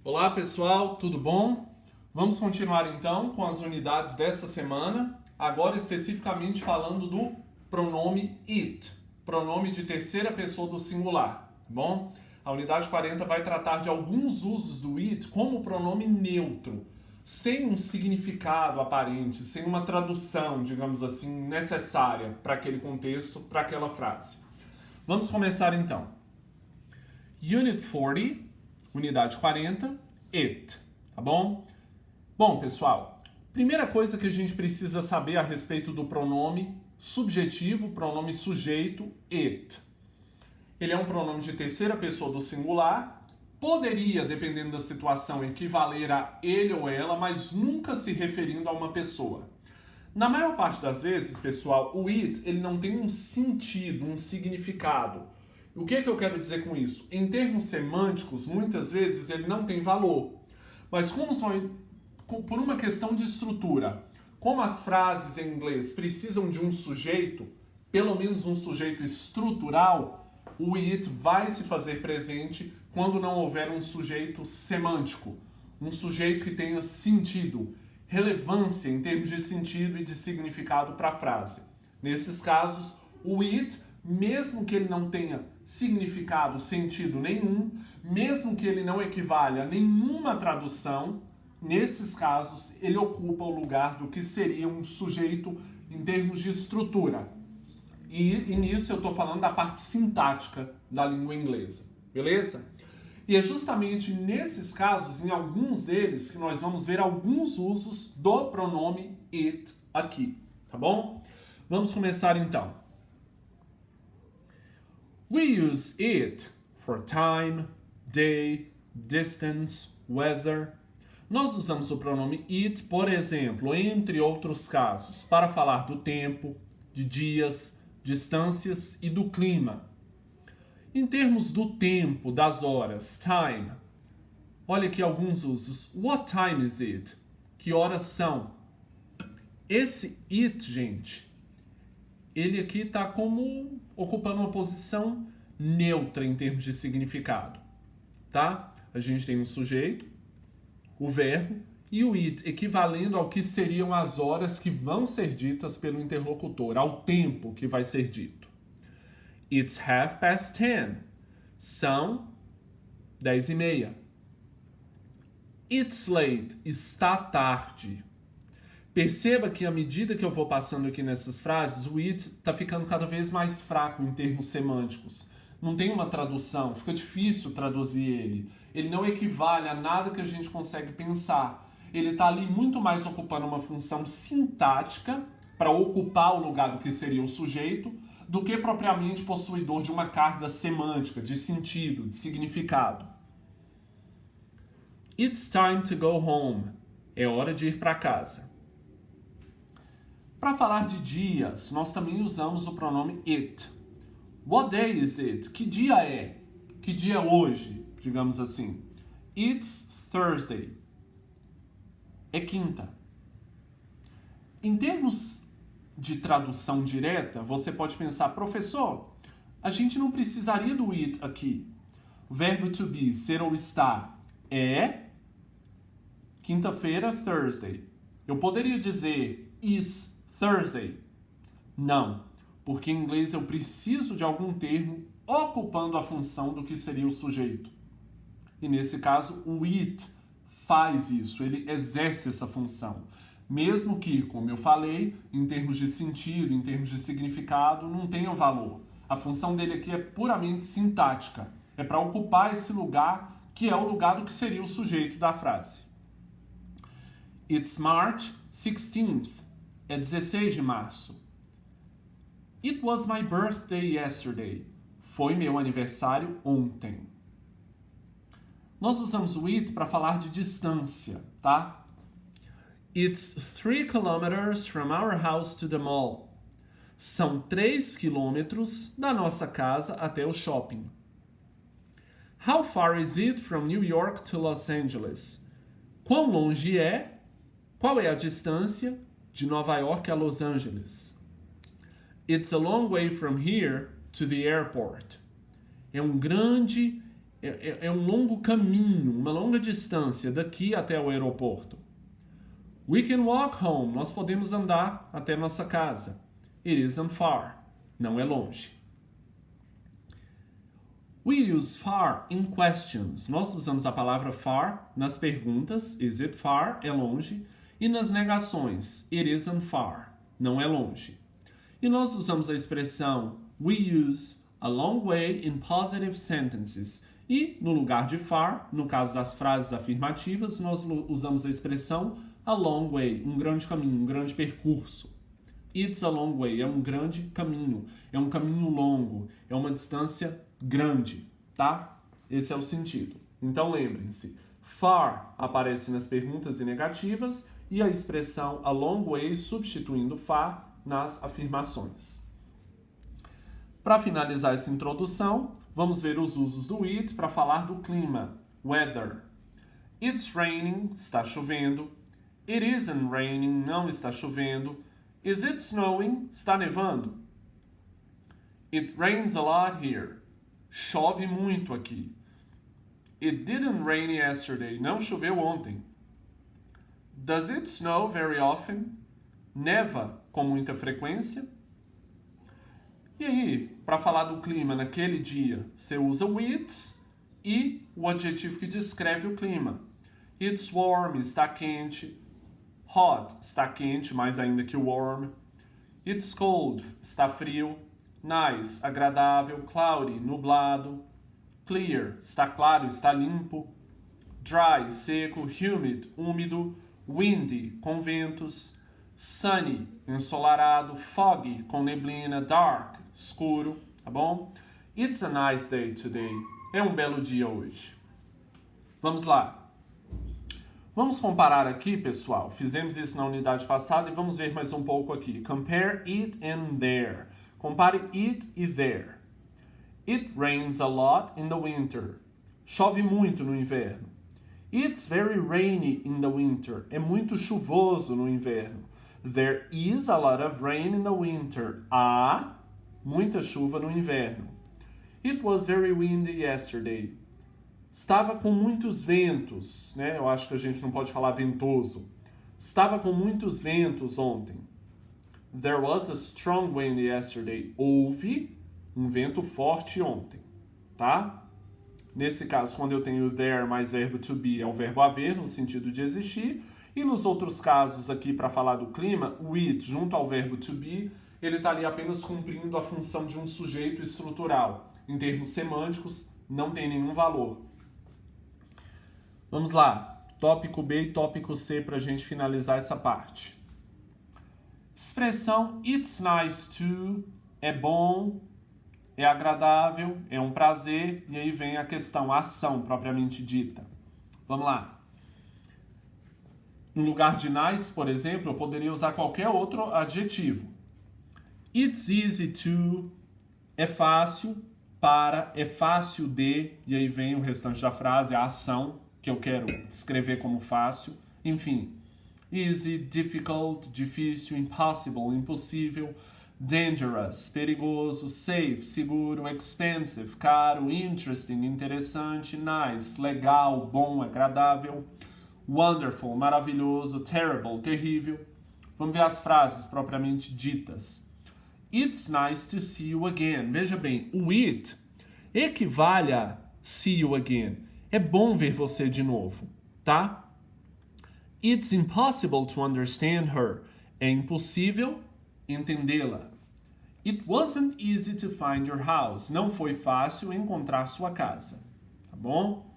Olá pessoal, tudo bom? Vamos continuar então com as unidades dessa semana, agora especificamente falando do pronome it, pronome de terceira pessoa do singular, tá bom? A unidade 40 vai tratar de alguns usos do it como pronome neutro, sem um significado aparente, sem uma tradução, digamos assim, necessária para aquele contexto, para aquela frase. Vamos começar então. Unit 40, unidade 40, it, tá bom? Bom, pessoal, primeira coisa que a gente precisa saber a respeito do pronome subjetivo, pronome sujeito, it. Ele é um pronome de terceira pessoa do singular, poderia, dependendo da situação, equivaler a ele ou ela, mas nunca se referindo a uma pessoa. Na maior parte das vezes, pessoal, o it ele não tem um sentido, um significado. O que eu quero dizer com isso? Em termos semânticos, muitas vezes ele não tem valor. Mas por uma questão de estrutura, como as frases em inglês precisam de um sujeito, pelo menos um sujeito estrutural, o it vai se fazer presente quando não houver um sujeito semântico, um sujeito que tenha sentido, relevância em termos de sentido e de significado para a frase. Nesses casos, o it, mesmo que ele não tenha significado, sentido nenhum, mesmo que ele não equivalha a nenhuma tradução, nesses casos ele ocupa o lugar do que seria um sujeito em termos de estrutura. E nisso eu estou falando da parte sintática da língua inglesa, beleza? E é justamente nesses casos, em alguns deles, que nós vamos ver alguns usos do pronome it aqui, tá bom? Vamos começar então. We use it for time, day, distance, weather. Nós usamos o pronome it, por exemplo, entre outros casos, para falar do tempo, de dias, distâncias e do clima. Em termos do tempo, das horas, time, olha aqui alguns usos. What time is it? Que horas são? Esse it, gente, ele aqui está como ocupando uma posição neutra em termos de significado, tá? A gente tem um sujeito, o verbo e o it equivalendo ao que seriam as horas que vão ser ditas pelo interlocutor, ao tempo que vai ser dito. It's 10:30. São 10:30. It's late. Está tarde. Perceba que à medida que eu vou passando aqui nessas frases, o it está ficando cada vez mais fraco em termos semânticos. Não tem uma tradução, fica difícil traduzir ele. Ele não equivale a nada que a gente consegue pensar. Ele está ali muito mais ocupando uma função sintática para ocupar o lugar do que seria o sujeito, do que propriamente possuidor de uma carga semântica, de sentido, de significado. It's time to go home. É hora de ir para casa. Para falar de dias, nós também usamos o pronome it. What day is it? Que dia é? Que dia é hoje, digamos assim? It's Thursday. É quinta. Em termos de tradução direta, você pode pensar, professor, a gente não precisaria do it aqui. O verbo to be, ser ou estar, é quinta-feira, Thursday. Eu poderia dizer is Thursday. Não, porque em inglês eu preciso de algum termo ocupando a função do que seria o sujeito. E nesse caso, o it faz isso, ele exerce essa função. Mesmo que, como eu falei, em termos de sentido, em termos de significado, não tenha valor. A função dele aqui é puramente sintática. É para ocupar esse lugar que é o lugar do que seria o sujeito da frase. It's March 16th. É 16 de março. It was my birthday yesterday. Foi meu aniversário ontem. Nós usamos o it para falar de distância, tá? It's 3 kilometers from our house to the mall. São 3 quilômetros da nossa casa até o shopping. How far is it from New York to Los Angeles? Quão longe é? Qual é a distância de Nova York a Los Angeles? It's a long way from here to the airport. É um grande é um longo caminho, uma longa distância daqui até o aeroporto. We can walk home. Nós podemos andar até nossa casa. It isn't far. Não é longe. We use far in questions. Nós usamos a palavra far nas perguntas. Is it far? É longe. E nas negações. It isn't far. Não é longe. E nós usamos a expressão we use a long way in positive sentences. E no lugar de far, no caso das frases afirmativas, nós usamos a expressão a long way, um grande caminho, um grande percurso. It's a long way, é um grande caminho, é um caminho longo, é uma distância grande, tá? Esse é o sentido. Então lembrem-se, far aparece nas perguntas e negativas e a expressão a long way substituindo far nas afirmações. Para finalizar essa introdução, vamos ver os usos do it para falar do clima, weather. It's raining, está chovendo. It isn't raining, não está chovendo. Is it snowing? Está nevando. It rains a lot here. Chove muito aqui. It didn't rain yesterday, não choveu ontem. Does it snow very often? Neva com muita frequência. E aí, para falar do clima naquele dia, você usa o it e o adjetivo que descreve o clima. It's warm, está quente. Hot, está quente, mais ainda que warm. It's cold, está frio. Nice, agradável. Cloudy, nublado. Clear, está claro, está limpo. Dry, seco. Humid, úmido. Windy, com ventos. Sunny, ensolarado. Foggy, com neblina. Dark, escuro, tá bom? It's a nice day today. É um belo dia hoje. Vamos lá. Vamos comparar aqui, pessoal. Fizemos isso na unidade passada e vamos ver mais um pouco aqui. Compare it and there. Compare it e there. It rains a lot in the winter. Chove muito no inverno. It's very rainy in the winter. É muito chuvoso no inverno. There is a lot of rain in the winter. Há muita chuva no inverno. It was very windy yesterday. Estava com muitos ventos, né? Eu acho que a gente não pode falar ventoso. Estava com muitos ventos ontem. There was a strong wind yesterday. Houve um vento forte ontem, tá? Nesse caso, quando eu tenho there mais verbo to be, é o verbo haver, no sentido de existir. E nos outros casos aqui, para falar do clima, o it, junto ao verbo to be, ele está ali apenas cumprindo a função de um sujeito estrutural. Em termos semânticos, não tem nenhum valor. Vamos lá, tópico B e tópico C para a gente finalizar essa parte. Expressão it's nice to, é bom, é agradável, é um prazer, e aí vem a questão, a ação propriamente dita. Vamos lá. No lugar de nice, por exemplo, eu poderia usar qualquer outro adjetivo. It's easy to, é fácil, para, é fácil de, e aí vem o restante da frase, a ação, que eu quero descrever como fácil. Enfim, easy, difficult, difícil, impossible, impossível, dangerous, perigoso, safe, seguro, expensive, caro, interesting, interessante, nice, legal, bom, agradável, wonderful, maravilhoso, terrible, terrível. Vamos ver as frases propriamente ditas. It's nice to see you again. Veja bem, o it equivale a see you again. É bom ver você de novo, tá? It's impossible to understand her. É impossível entendê-la. It wasn't easy to find your house. Não foi fácil encontrar sua casa, tá bom?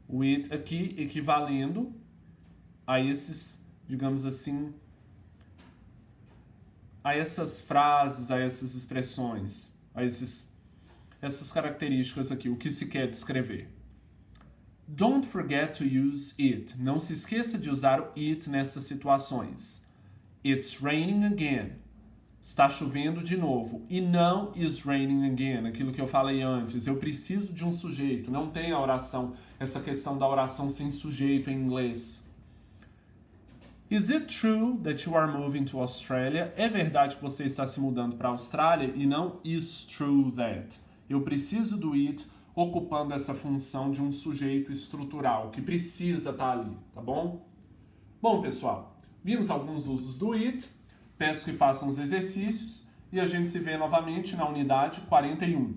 O it aqui equivalendo a esses, digamos assim, a essas frases, a essas expressões, a essas características aqui, o que se quer descrever. Don't forget to use it. Não se esqueça de usar o it nessas situações. It's raining again. Está chovendo de novo. E não is raining again, aquilo que eu falei antes. Eu preciso de um sujeito. Não tem a oração, essa questão da oração sem sujeito em inglês. Is it true that you are moving to Australia? É verdade que você está se mudando para a Austrália? E não is true that. Eu preciso do it. ocupando essa função de um sujeito estrutural, que precisa estar ali, tá bom? Bom, pessoal, vimos alguns usos do it, peço que façam os exercícios e a gente se vê novamente na unidade 41.